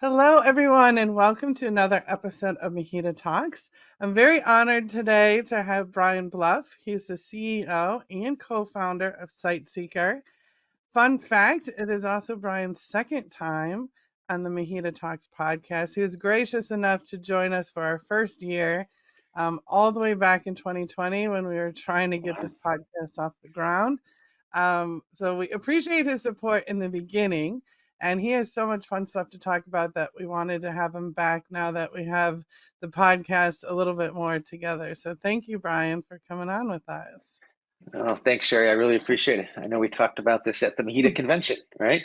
Hello, everyone, and welcome to another episode of MHEDA Talks. I'm very honored today to have Brian Bluff. He's the CEO and co founder of SiteSeeker. Fun fact, it is also Brian's second time on the MHEDA Talks podcast. He was gracious enough to join us for our first year, all the way back in 2020 when we were trying to get this podcast off the ground. So we appreciate his support in the beginning, and he has so much fun stuff to talk about that we wanted to have him back now that we have the podcast a little bit more together. So thank you, Brian, for coming on with us. Oh, thanks, Sherry. I really appreciate it. I know we talked about this at the MHEDA convention, right?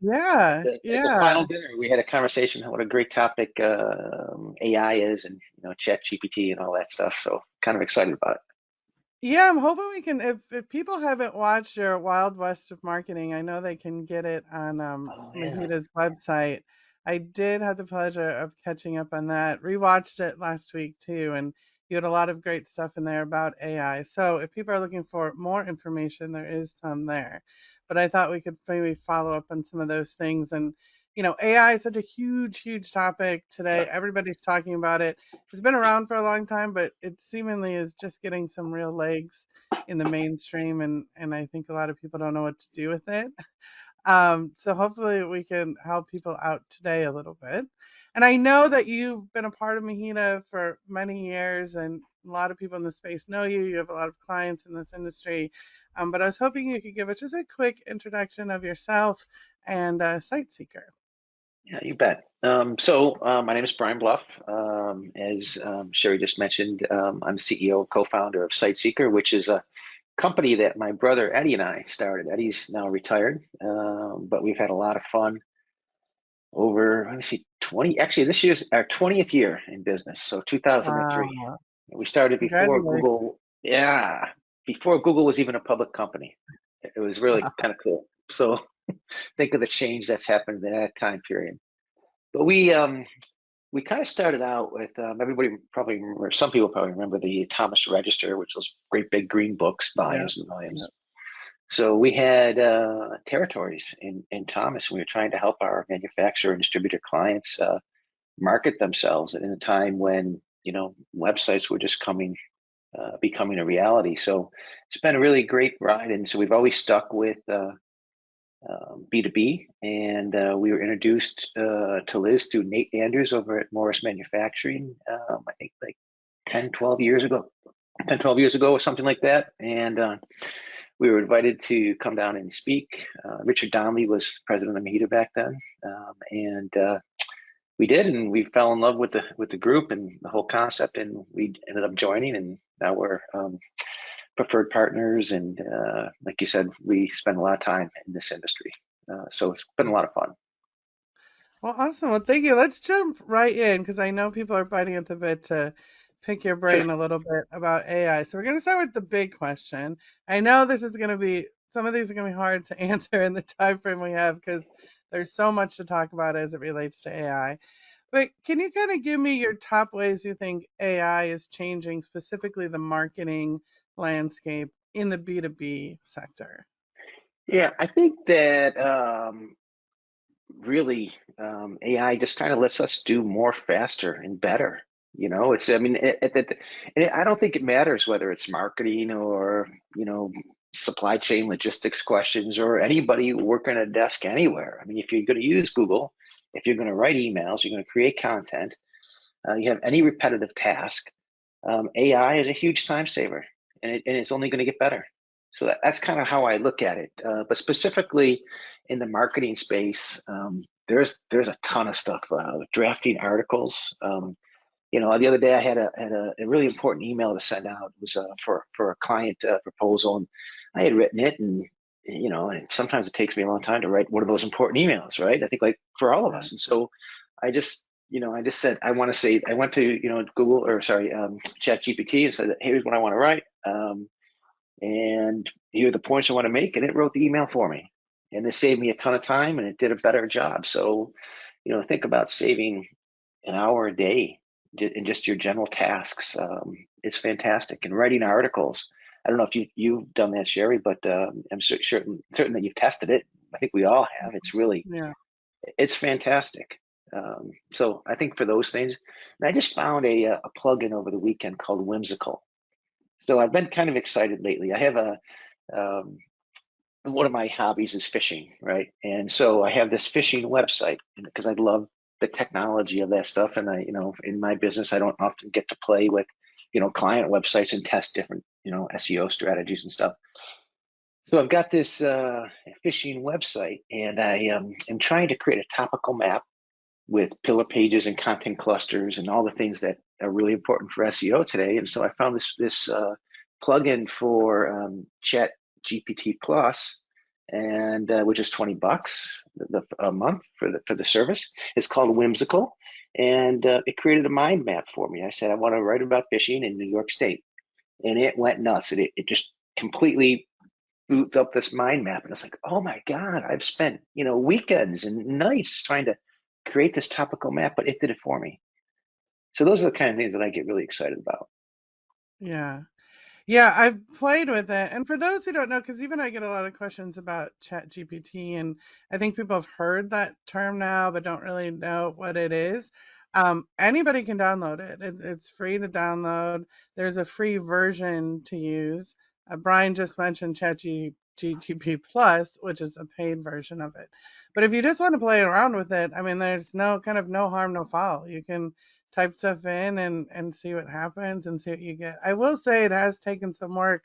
Yeah, At the yeah. final dinner, we had a conversation. What a great topic AI is, and Chat GPT and all that stuff. So, kind of excited about it. Yeah, I'm hoping we can. If people haven't watched your Wild West of Marketing, I know they can get it on Oh yeah. Mahita's website. I did have the pleasure of catching up on that. Rewatched it last week too, and you had a lot of great stuff in there about AI. So if people are looking for more information, there is some there. But I thought we could maybe follow up on some of those things. And AI is such a huge, huge topic today. Everybody's talking about it. It's been around for a long time, but it seemingly is just getting some real legs in the mainstream, and I think a lot of people don't know what to do with it. So hopefully we can help people out today a little bit. And I know that you've been a part of Mahina for many years, and a lot of people in the space know you. You have a lot of clients in this industry. But I was hoping you could give us just a quick introduction of yourself and SiteSeeker. Yeah, you bet. My name is Brian Bluff. As Sherry just mentioned, I'm CEO, co-founder of SiteSeeker, which is a company that my brother Eddie and I started. Eddie's now retired, but we've had a lot of fun over, let me see, 20, actually this year's our 20th year in business, so 2003. Wow. We started before Congratulations. Google, yeah, before Google was even a public company. It was really kind of cool. So think of the change that's happened in that time period. But we kind of started out with everybody probably remember, some people probably remember the Thomas Register, which was great big green books, Yeah. volumes and Yeah. volumes. So we had territories in Thomas, and we were trying to help our manufacturer and distributor clients market themselves in a time when websites were just becoming a reality. So it's been a really great ride, and so we've always stuck with B2B, and we were introduced to Liz through Nate Andrews over at Morris Manufacturing. I think like 10, 12 years ago, 10, 12 years ago, or something like that, and we were invited to come down and speak. Richard Donnelly was president of MHEDA back then, and we did, and we fell in love with the group and the whole concept, and we ended up joining, and now we're preferred partners. And like you said, we spend a lot of time in this industry, so it's been a lot of fun. Well, awesome. Well, thank you. Let's jump right in because I know people are biting at the bit to pick your Sure. brain a little bit about AI. So we're going to start with the big question. I know this is going to be some of these are going to be hard to answer in the time frame we have because there's so much to talk about as it relates to AI. But can you kind of give me your top ways you think AI is changing specifically the marketing landscape in the B2B sector? Yeah, I think that really AI just kind of lets us do more faster and better. It's, I mean, I don't think it matters whether it's marketing or, supply chain logistics questions or anybody working at a desk anywhere. I mean, if you're going to use Google, if you're going to write emails, you're going to create content, you have any repetitive task, AI is a huge time saver, and it's only going to get better. So that's kind of how I look at it. But specifically in the marketing space, there's a ton of stuff. Drafting articles. The other day I had a really important email to send out. It was for a client proposal, and I had written it, and sometimes it takes me a long time to write one of those important emails, right? I think like for all of Yeah. us, and so I just said I want to say I went to Google, or sorry, Chat GPT, and said, here's what I want to write, and here are the points I want to make, and it wrote the email for me, and it saved me a ton of time, and it did a better job. So think about saving an hour a day in just your general tasks. It's fantastic. And writing articles. I don't know if you've done that, Sherry, but I'm certain that you've tested it. I think we all have. It's Yeah. it's fantastic. So I think for those things, and I just found a plugin over the weekend called Whimsical. So I've been kind of excited lately. I have a um, one of my hobbies is fishing, right? And so I have this fishing website because I love the technology of that stuff. And in my business, I don't often get to play with, client websites and test different, SEO strategies and stuff. So I've got this fishing website, and I am trying to create a topical map with pillar pages and content clusters and all the things that are really important for SEO today. And so I found this plugin for Chat GPT Plus, and which is $20 a month for the service. It's called Whimsical, and it created a mind map for me. I said I want to write about fishing in New York State, and it went nuts. It just completely boot up this mind map, and it's like, oh my god, I've spent weekends and nights trying to create this topical map, but it did it for me. So those are the kind of things that I get really excited about. Yeah. Yeah, I've played with it. And for those who don't know, because even I get a lot of questions about ChatGPT, and I think people have heard that term now, but don't really know what it is. Anybody can download it. It's free to download. There's a free version to use. Brian just mentioned ChatGPT Plus, which is a paid version of it. But if you just want to play around with it, I mean, there's no harm, no foul. You can type stuff in and see what happens and see what you get. I will say it has taken some work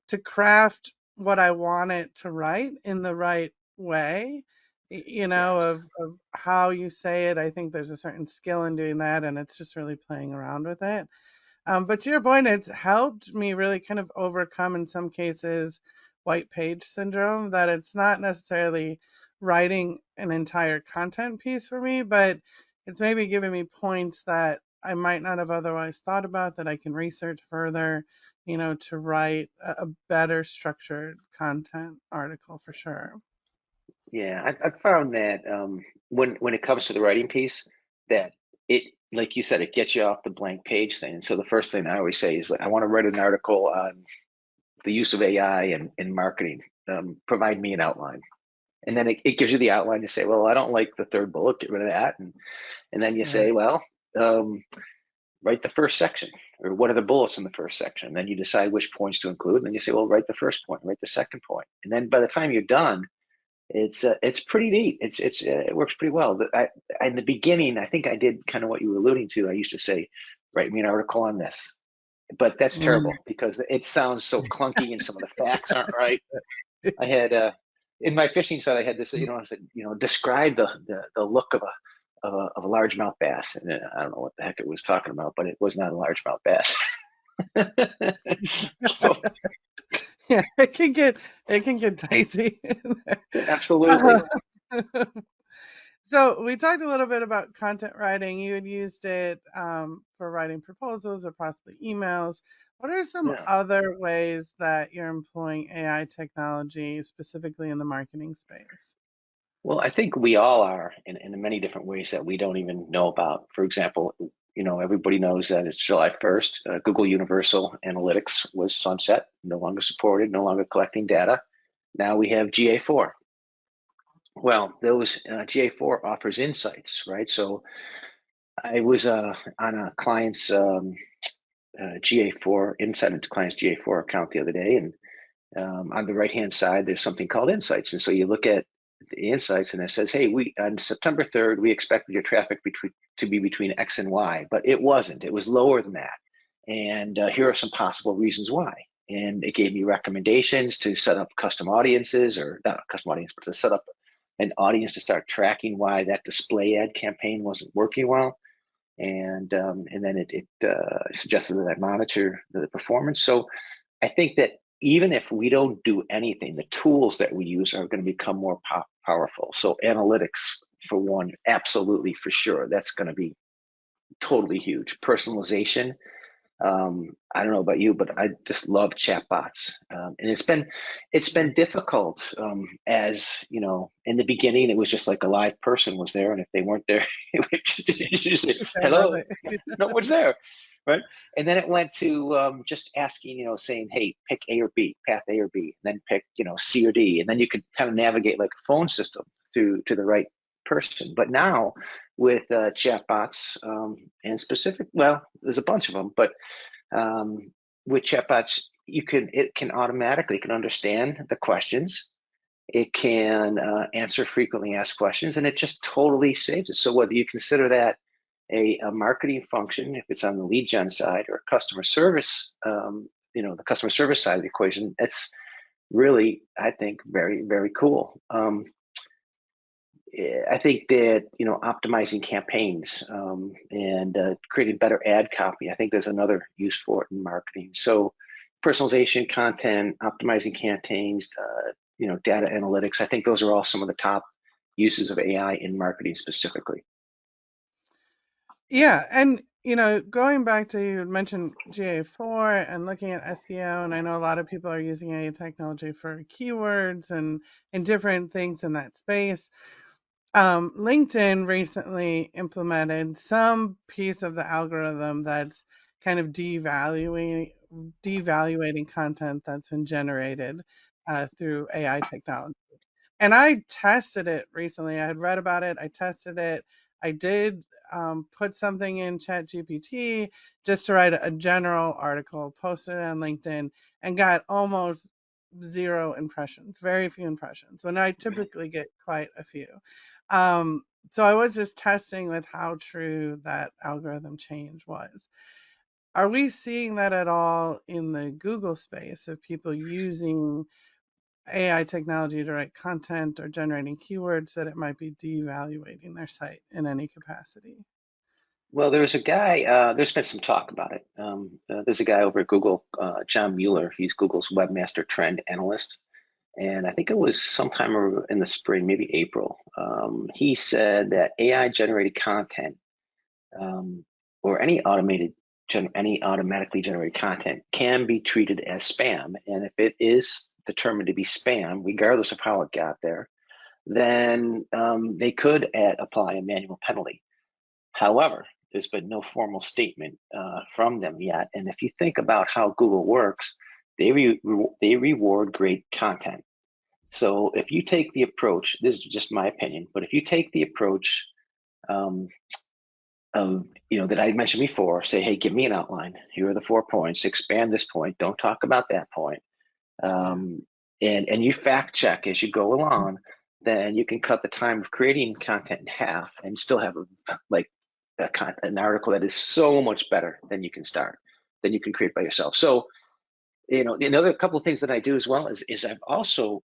to craft what I want it to write in the right way, Yes. of how you say it. I think there's a certain skill in doing that, and it's just really playing around with it. But to your point, it's helped me really kind of overcome, in some cases, white page syndrome, that it's not necessarily writing an entire content piece for me, but it's maybe giving me points that I might not have otherwise thought about that I can research further, to write a better structured content article for sure. Yeah, I've found that when it comes to the writing piece, that it, like you said, it gets you off the blank page thing. And so the first thing I always say is, like, I want to write an article on the use of AI in marketing. Provide me an outline. And then it gives you the outline to say, well, I don't like the third bullet, get rid of that. And then you say, Right. well, um, write the first section, or what are the bullets in the first section? And then you decide which points to include. And then you say, well, write the first point, write the second point. And then by the time you're done, it's pretty neat. It works pretty well. In the beginning, I think I did kind of what you were alluding to. I used to say, write me an article on this, but that's Mm. terrible because it sounds so clunky and some of the facts aren't right. I had in my fishing site, I had this, I said, describe the look of a largemouth bass, and I don't know what the heck it was talking about, but it was not a largemouth bass. So, Yeah, it can get dicey. absolutely. So we talked a little bit about content writing. You had used it for writing proposals or possibly emails. What are some Yeah. other ways that you're employing AI technology, specifically in the marketing space? Well, I think we all are in many different ways that we don't even know about. For example, everybody knows that it's July 1st. Google Universal Analytics was sunset, no longer supported, no longer collecting data. Now we have GA4. Well, those GA4 offers insights, right? So I was on a client's GA4, inside a client's GA4 account the other day, and on the right hand side, there's something called insights. And so you look at the insights and it says, hey, we on September 3rd, we expected your traffic to be between X and Y, but it wasn't. It was lower than that. And here are some possible reasons why. And it gave me recommendations to set up custom audiences, or not custom audience, but to set up an audience to start tracking why that display ad campaign wasn't working well. And then it suggested that I monitor the performance. So I think that even if we don't do anything, the tools that we use are going to become more powerful. So analytics, for one, absolutely, for sure, that's going to be totally huge. Personalization, I don't know about you, but I just love chatbots, and it's been difficult. As you know, in the beginning, it was just like a live person was there, and if they weren't there, it would just say I love hello, it. no one's there, right? And then it went to just asking, saying, hey, pick A or B, path A or B, and then pick C or D, and then you could kind of navigate like a phone system to the right person. But now with chatbots and specific, well, there's a bunch of them, but with chatbots, it can automatically can understand the questions. It can answer frequently asked questions, and it just totally saves it. So whether you consider that a marketing function, if it's on the lead gen side, or customer service, the customer service side of the equation, it's really, I think, very, very cool. I think that, optimizing campaigns and creating better ad copy, I think there's another use for it in marketing. So personalization, content, optimizing campaigns, data analytics, I think those are all some of the top uses of AI in marketing specifically. Yeah, and going back to, you mentioned GA4 and looking at SEO, and I know a lot of people are using AI technology for keywords and different things in that space. LinkedIn recently implemented some piece of the algorithm that's kind of devaluating content that's been generated through AI technology. And I tested it recently. I had read about it. I tested it. I did put something in ChatGPT just to write a general article, posted it on LinkedIn, and got almost zero impressions, very few impressions, when I typically get quite a few. So I was just testing with how true that algorithm change was. Are we seeing that at all in the Google space of people using AI technology to write content or generating keywords that it might be devaluating their site in any capacity? Well, there's a guy, there's been some talk about it. There's a guy over at Google, John Mueller. He's Google's webmaster trend analyst. And I think it was sometime in the spring, maybe April. He said that AI generated content or any automatically generated content can be treated as spam. And if it is determined to be spam, regardless of how it got there, then they could apply a manual penalty. However, there's been no formal statement from them yet. And if you think about how Google works, they reward great content. So if you take the approach, this is just my opinion, but if you take the approach that I mentioned before, say, hey, give me an outline. Here are the 4 points. Expand this point. Don't talk about that point. Yeah. And you fact check as you go along, then you can cut the time of creating content in half and still have an article that is so much better than you can create by yourself. So, another couple of things that I do as well is I've also,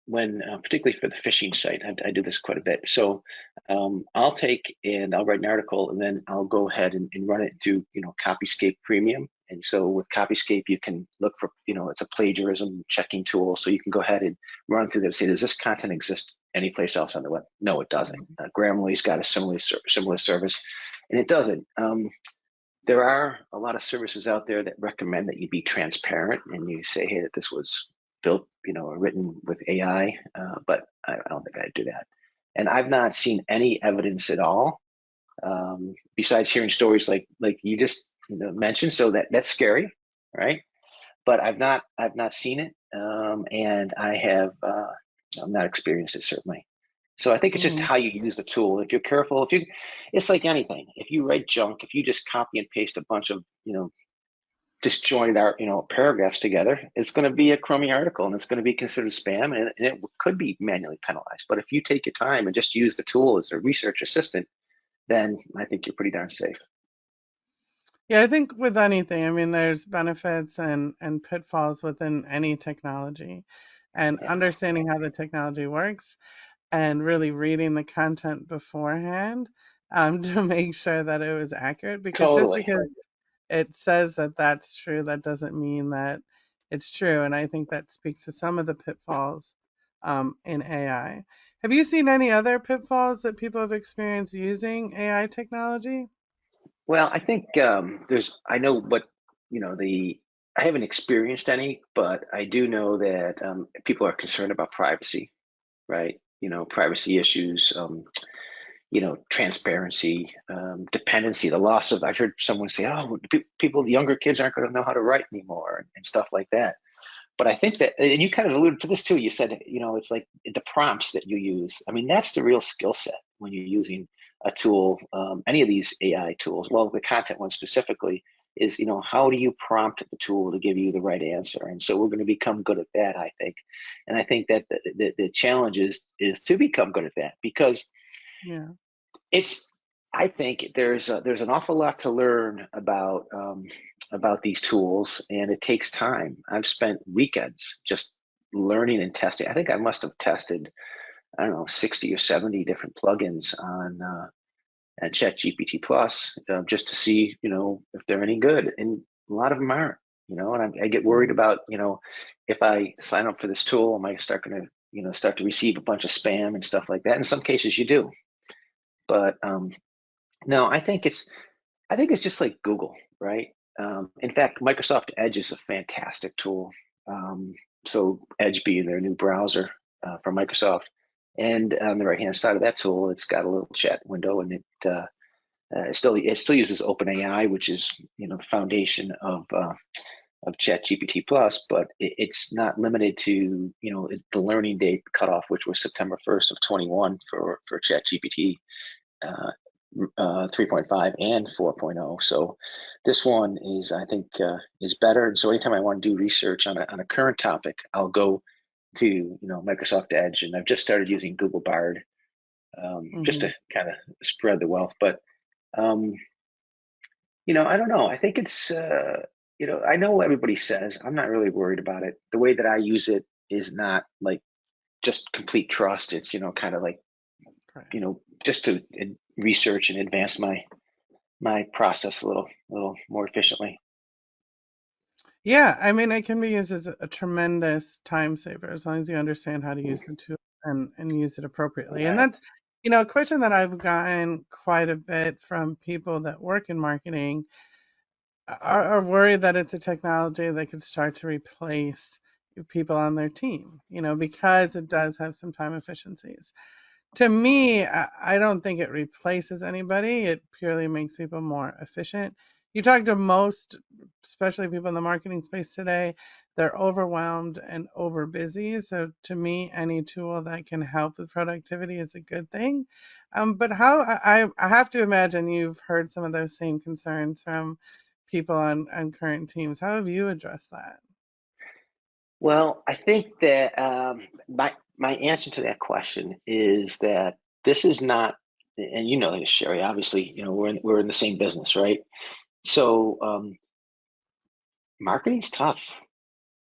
particularly for the phishing site, I do this quite a bit. So I'll write an article, and then I'll go ahead and run it through, Copyscape Premium. And so with Copyscape, you can look for, it's a plagiarism checking tool. So you can go ahead and run through there and say, does this content exist anyplace else on the web? No, it doesn't. Grammarly's got a similar service, and it doesn't. There are a lot of services out there that recommend that you be transparent and you say, hey, that this was built, or written with AI, but I don't think I'd do that. And I've not seen any evidence at all, besides hearing stories like you just mentioned. So that's scary, right? But I've not seen it, and I'm not experienced it, certainly. So I think it's just Mhm. how you use the tool. If you're careful, it's like anything. If you write junk, if you just copy and paste a bunch of, disjointed paragraphs together, it's going to be a crummy article, and it's going to be considered spam, and it could be manually penalized. But if you take your time and just use the tool as a research assistant, then I think you're pretty darn safe. Yeah, I think with anything, I mean, there's benefits and pitfalls within any technology, and Yeah, understanding how the technology works and really reading the content beforehand to make sure that it was accurate. Because just totally. because it says that that's true, that doesn't mean that it's true. And I think that speaks to some of the pitfalls in AI. Have you seen any other pitfalls that people have experienced using AI technology? Well, I think I know what, I haven't experienced any, but I do know that people are concerned about privacy, right? Privacy issues, transparency, dependency, the loss of, I've heard someone say, oh, the younger kids aren't going to know how to write anymore and stuff like that. But I think that, and you kind of alluded to this too. You said, it's like the prompts that you use. I mean, that's the real skill set when you're using a tool, any of these AI tools. Well, the content one specifically is, how do you prompt the tool to give you the right answer? And so we're going to become good at that, I think. And I think that the challenge is to become good at that, because Yeah. it's I think there's an awful lot to learn about these tools, and it takes time. I've spent weekends just learning and testing. I think I must have tested, I don't know, 60 or 70 different plugins on and ChatGPT Plus, just to see, if they're any good. And a lot of them aren't, and I get worried Mm. about, if I sign up for this tool, am I start to receive a bunch of spam and stuff like that? In some cases, you do, but no, I think it's just like Google, right? In fact, Microsoft Edge is a fantastic tool. Um, so Edge being their new browser from Microsoft, and on the right-hand side of that tool, it's got a little chat window, and it still uses OpenAI, which is the foundation of ChatGPT Plus, but it's not limited to the learning date cutoff, which was September 1st of 21 for ChatGPT. Uh, 3.5 and 4.0. So this one is, I think, is better. And so anytime I want to do research on a current topic, I'll go to Microsoft Edge, and I've just started using Google Bard, just Hmm. to kind of spread the wealth. But um, I don't know. I think it's I know what everybody says. I'm not really worried about it. The way that I use it is not like just complete trust. It's kind of like Correct. just to research and advance my process a little more efficiently. Yeah, I mean, it can be used as a tremendous time saver as long as you understand how to use the tool and use it appropriately. And Right. that's, a question that I've gotten quite a bit from people that work in marketing are worried that it's a technology that could start to replace people on their team, because it does have some time efficiencies. To me, I don't think it replaces anybody. It purely makes people more efficient. You talk to most, especially people in the marketing space today, they're overwhelmed and over busy. So to me, any tool that can help with productivity is a good thing. But how I have to imagine you've heard some of those same concerns from people on current teams. How have you addressed that? Well, I think that my answer to that question is that this is not, and you know this, Sherry. Obviously, we're in the same business, right? So marketing's tough,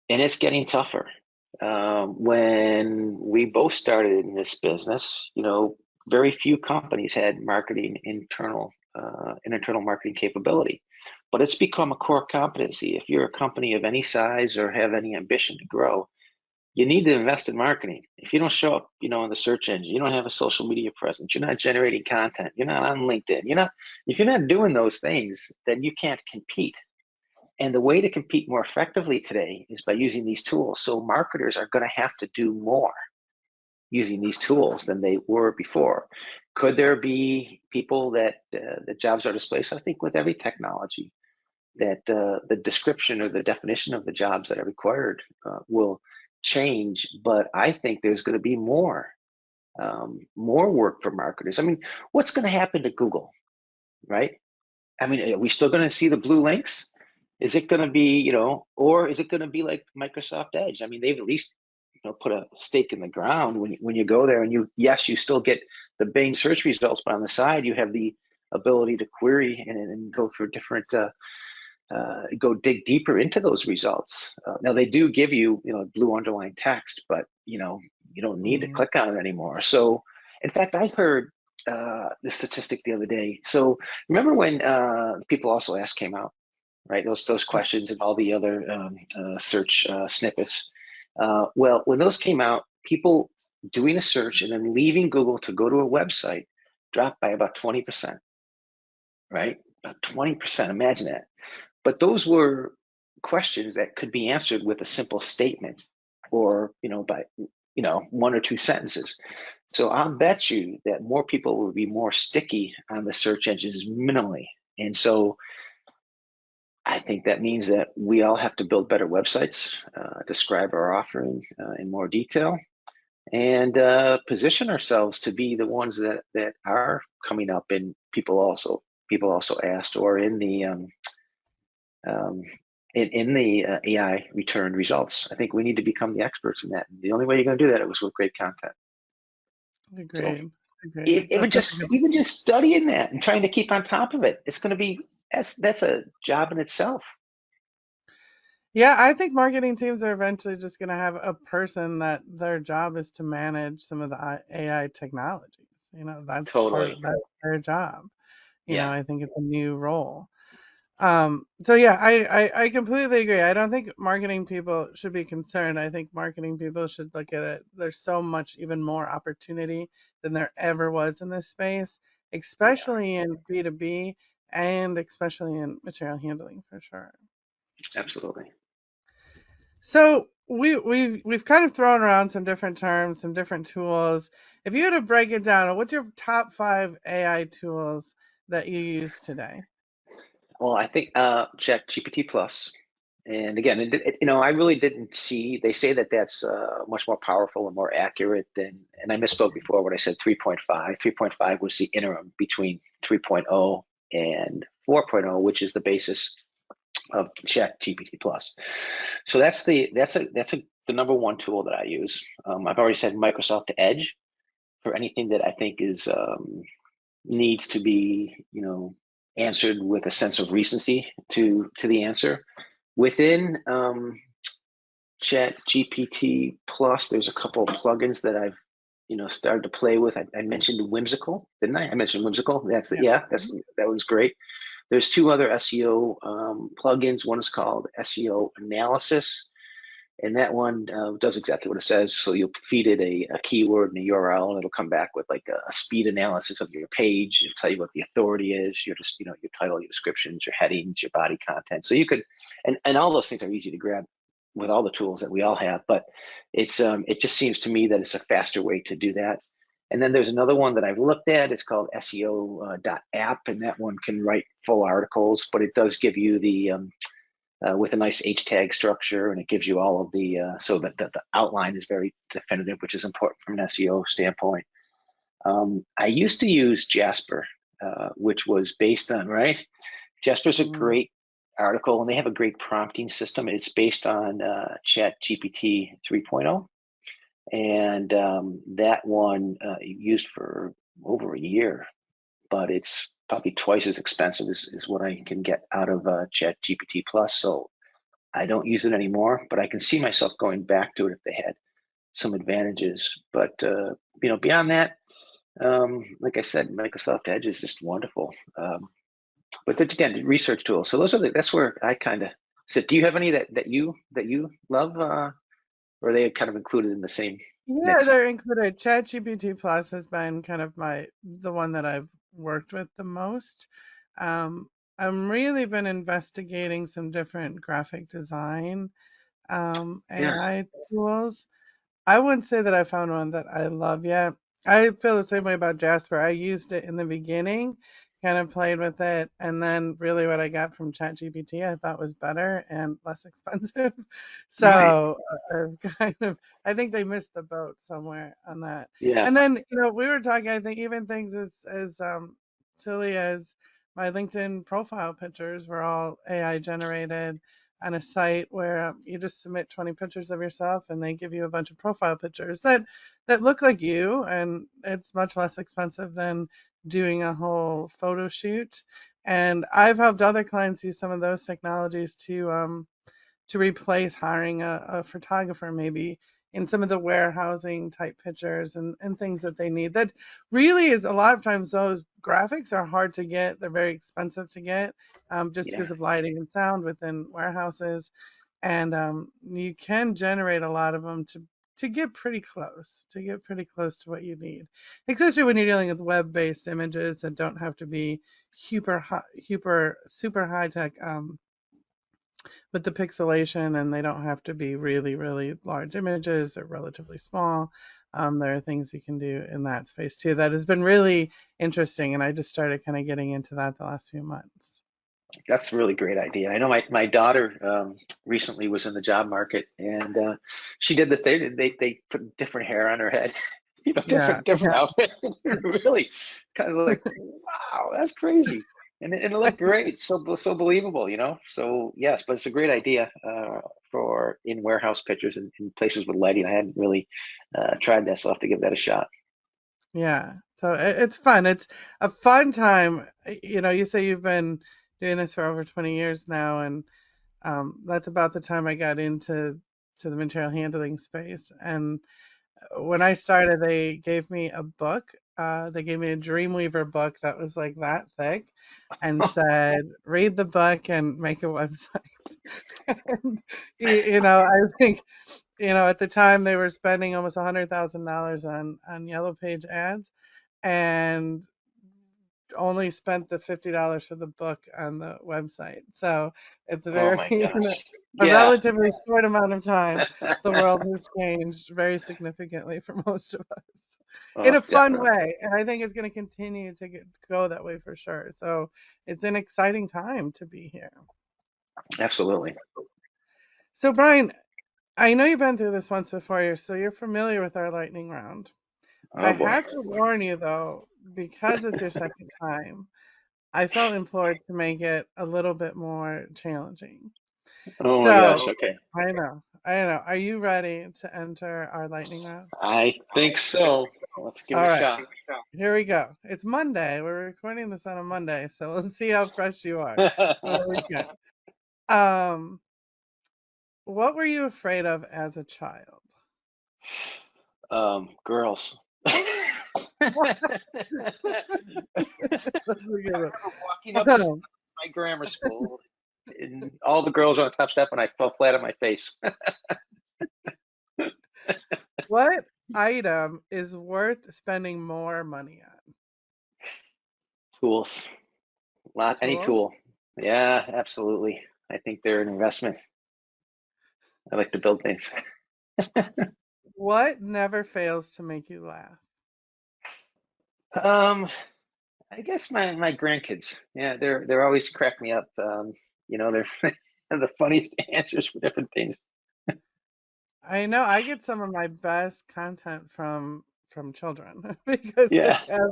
and it's getting tougher. When we both started in this business, very few companies had an internal marketing capability, but it's become a core competency. If you're a company of any size or have any ambition to grow, you need to invest in marketing. If you don't show up, in the search engine, you don't have a social media presence, you're not generating content, you're not on LinkedIn, if you're not doing those things, then you can't compete. And the way to compete more effectively today is by using these tools. So marketers are going to have to do more using these tools than they were before. Could there be people that the jobs are displaced? I think with every technology, that the description or the definition of the jobs that are required will change. But I think there's going to be more work for marketers. I mean, what's going to happen to Google, right? I mean, are we still going to see the blue links? Is it going to be, or is it going to be like Microsoft Edge? I mean, they've at least, put a stake in the ground when you go there, and yes, you still get the Bing search results, but on the side, you have the ability to query and go through different, go dig deeper into those results. Now they do give you, blue underlined text, but you don't need to Hmm. click on it anymore. So, in fact, I heard the statistic the other day. So remember when People Also Ask came out, right? Those questions and all the other search snippets. Well, when those came out, people doing a search and then leaving Google to go to a website dropped by about 20%, right? About 20%. Imagine that. But those were questions that could be answered with a simple statement, or by one or two sentences. So I'll bet you that more people will be more sticky on the search engines minimally. And so I think that means that we all have to build better websites, describe our offering in more detail, and position ourselves to be the ones that are coming up. And people also asked, or in the um, AI returned results. I think we need to become the experts in that. And the only way you're going to do that is with great content. So Agreed. Agreed. even That's such a just good. even just studying that and trying to keep on top of it, it's going to be that's a job in itself. Yeah, I think marketing teams are eventually just going to have a person that their job is to manage some of the AI technologies. Totally. That's their job. Yeah. I think it's a new role. So yeah, I completely agree. I don't think marketing people should be concerned. I think marketing people should look at it. There's so much even more opportunity than there ever was in this space, Yeah. especially in B2B and especially in material handling for sure. Absolutely. So we've kind of thrown around some different terms, some different tools. If you had to break it down, what's your top 5 AI tools that you use today? Well, I think Chat GPT plus. And again, I really didn't see. They say that that's much more powerful and more accurate than. And I misspoke before when I said 3.5. 3.5 was the interim between 3.0 and 4.0, which is the basis of Chat GPT plus. So that's the number one tool that I use. I've already said Microsoft Edge for anything that I think is needs to be answered with a sense of recency to the answer. Within Chat GPT Plus, there's a couple of plugins that I've started to play with. I mentioned Whimsical, didn't I? I mentioned Whimsical. Yeah. That one's great. There's two other SEO plugins. One is called SEO Analysis, and that one does exactly what it says. So you'll feed it a keyword and a URL, and it'll come back with like a speed analysis of your page. It'll tell you what the authority is, your title, your descriptions, your headings, your body content. So you could, and all those things are easy to grab with all the tools that we all have. But it just seems to me that it's a faster way to do that. And then there's another one that I've looked at. It's called SEO.app, and that one can write full articles, but it does give you the with a nice H tag structure, and it gives you all of the so that the outline is very definitive, which is important from an SEO standpoint. I used to use Jasper, which was based on Jasper's a Mm, great article, and they have a great prompting system. It's based on Chat GPT 3.0, and that one used for over a year, but it's probably twice as expensive as what I can get out of Chat GPT Plus. So I don't use it anymore, but I can see myself going back to it if they had some advantages. But beyond that, like I said, Microsoft Edge is just wonderful. But again, research tools. So that's where I kind of sit. Do you have any that you love, or are they kind of included in the same yeah, mix? they're included. ChatGPT Plus has been kind of the one that I've worked with the most. I'm really been investigating some different graphic design Yeah, AI tools. I wouldn't say that I found one that I love yet. I feel the same way about Jasper. I used it in the beginning, kind of played with it, and then really what I got from ChatGPT I thought was better and less expensive. right. So I've kind of, I think they missed the boat somewhere on that. Yeah, And then we were talking. I think even things as silly as my LinkedIn profile pictures were all AI generated on a site where you just submit 20 pictures of yourself and they give you a bunch of profile pictures that look like you, and it's much less expensive than doing a whole photo shoot. And I've helped other clients use some of those technologies to replace hiring a photographer maybe in some of the warehousing type pictures and things that they need. That really is a lot of times those graphics are hard to get. They're very expensive to get just yeah, because of lighting and sound within warehouses. And you can generate a lot of them to get pretty close to what you need, especially when you're dealing with web-based images that don't have to be super high tech with the pixelation, and they don't have to be really, really large images. They're relatively small. There are things you can do in that space too. That has been really interesting, and I just started kind of getting into that the last few months. That's a really great idea. I know my daughter recently was in the job market, and she did the thing. They put different hair on her head, Yeah, different yeah. outfit. Really kind of like, wow, that's crazy. And it looked great, so believable, So yes, but it's a great idea for in warehouse pictures and in places with lighting. I hadn't really tried that, so I'll have to give that a shot. Yeah. So it's fun. It's a fun time. You say you've been doing this for over 20 years now, and that's about the time I got into the material handling space. And when I started, they gave me a book. They gave me a Dreamweaver book that was like that thick, and said, "Read the book and make a website." And, I think at the time they were spending almost $100,000 on Yellow Page ads, and only spent the $50 for the book on the website. So it's Oh very, my gosh. a Yeah. relatively short amount of time, the world has changed very significantly for most of us in Oh, a fun definitely. way. And I think it's going to continue to go that way for sure. So it's an exciting time to be here. Absolutely. So, Brian, I know you've been through this once before, so you're familiar with our lightning round. I Oh boy. have to warn you, though, because it's your second time, I felt implored to make it a little bit more challenging. Oh my gosh. So, Okay. I know, I know. Are you ready to enter our lightning round? I think so. Let's give it All a right, shot. here we go. It's Monday. We're recording this on a Monday, so let's see how fresh you are for the weekend. Um, what were you afraid of as a child? Girls. That's a good I one. remember walking up the steps of my grammar school, and all the girls on the top step, and I fell flat on my face. What item is worth spending more money on? Tools. Any Tool? tool. Yeah, absolutely. I think they're an investment. I like to build things. What never fails to make you laugh? Um, I guess my grandkids. Yeah, they're always crack me up. They're the funniest answers for different things. I know I get some of my best content from children because they Yeah, have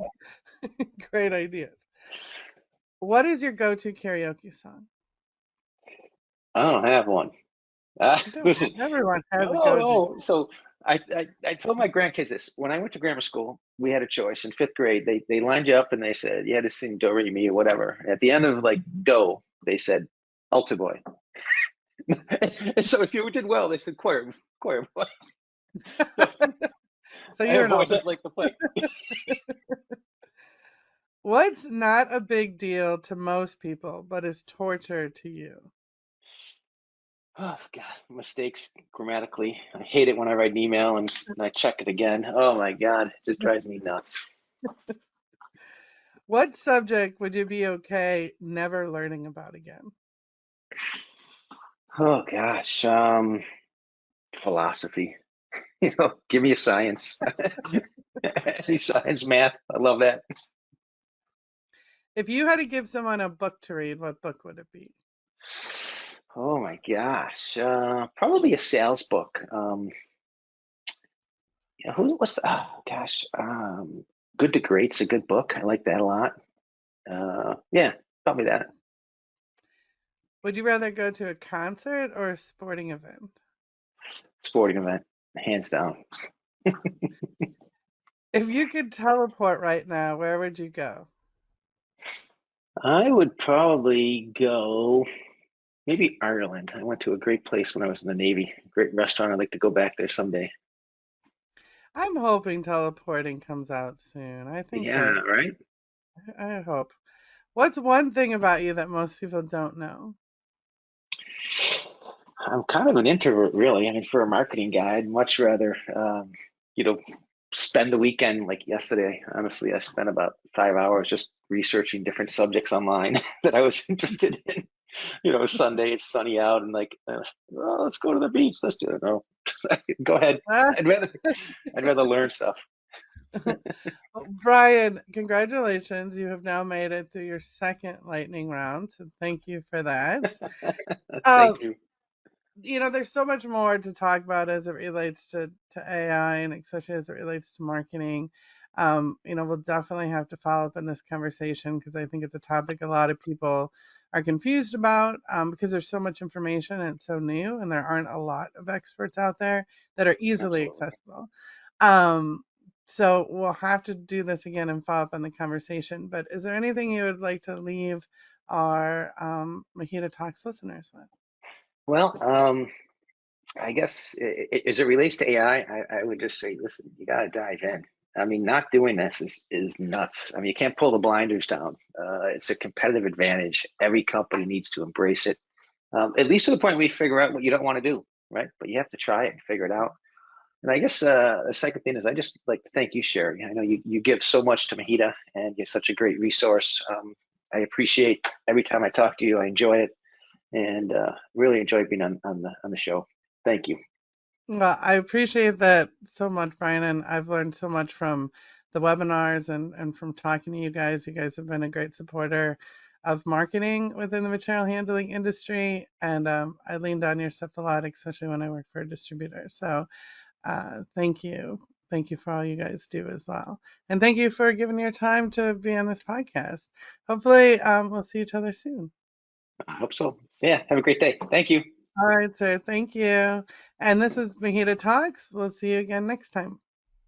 great ideas. What is your go-to karaoke song? I don't have one. You don't. Listen, Everyone has a no, go-to. no. So I told my grandkids this. When I went to grammar school, we had a choice. In fifth grade, they lined you up and they said you had to sing Do Re Mi or whatever. At the end of like Do, they said Altar Boy. And so if you did well, they said choir boy. So So I you're an altar. avoided like the plague. What's not a big deal to most people, but is torture to you? Oh God, mistakes grammatically. I hate it when I write an email and I check it again. Oh my God, it just drives me nuts. What subject would you be okay never learning about again? Oh gosh, philosophy. Give me a science. Any science, math. I love that. If you had to give someone a book to read, what book would it be? Oh my gosh, probably a sales book. What's the, oh gosh, Good to Great's a good book. I like that a lot. Yeah, probably that. Would you rather go to a concert or a sporting event? Sporting event, hands down. If you could teleport right now, where would you go? I would probably go maybe Ireland. I went to a great place when I was in the Navy. Great restaurant. I'd like to go back there someday. I'm hoping teleporting comes out soon. I think Yeah, that right? I hope. What's one thing about you that most people don't know? I'm kind of an introvert, really. I mean, for a marketing guy, I'd much rather, you know, spend the weekend like yesterday. Honestly, I spent about 5 hours just researching different subjects online that I was interested in. Sunday, it's sunny out, and like, well, let's go to the beach. Let's do it. No, go ahead. Ah, I'd rather learn stuff. Well, Brian, congratulations. You have now made it through your second lightning round. So thank you for that. Thank Um, you. there's so much more to talk about as it relates to AI and especially as it relates to marketing. We'll definitely have to follow up on this conversation because I think it's a topic a lot of people are confused about because there's so much information and it's so new and there aren't a lot of experts out there that are easily Absolutely. accessible. Um, so we'll have to do this again and follow up on the conversation. But is there anything you would like to leave our MHEDA Talks listeners with? Well, I guess as it relates to AI, I would just say, listen, you got to dive in. I mean, not doing this is nuts. I mean, you can't pull the blinders down. It's a competitive advantage. Every company needs to embrace it, at least to the point where you figure out what you don't want to do, right? But you have to try it and figure it out. And I guess the second thing is I just like to thank you, Sherry. I know you give so much to MHEDA and you're such a great resource. I appreciate every time I talk to you. I enjoy it and really enjoy being on the show. Thank you. Well, I appreciate that so much, Brian, and I've learned so much from the webinars and from talking to you guys. You guys have been a great supporter of marketing within the material handling industry, and I leaned on your stuff a lot, especially when I work for a distributor. So thank you. Thank you for all you guys do as well. And thank you for giving your time to be on this podcast. Hopefully, we'll see each other soon. I hope so. Yeah. Have a great day. Thank you. All right, sir. Thank you. And this is MHEDA Talks. We'll see you again next time.